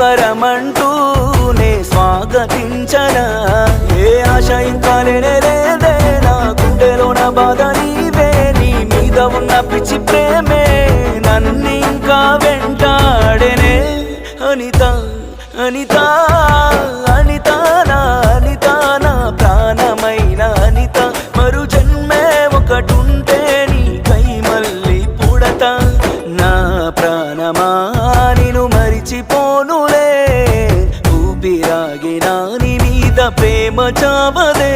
వరమంటూనే స్వాగతించనా ఏ ఆశ ఇంకా లేదే నా గుండెలోన బాధ నీవే నీ మీద ఉన్న పిచ్చి ప్రేమే నన్నింకా వెంటాడెనే అనిత అనిత అనిత నా అనిత నా ప్రాణమైన అనిత మరు జన్మే ఒకటుంటే నీకై మళ్ళీ పుడతా నా ప్రాణమా నిన్ను మరిచిపోనులే ఊపిరాగినా నీ మీద ప్రేమ చావదే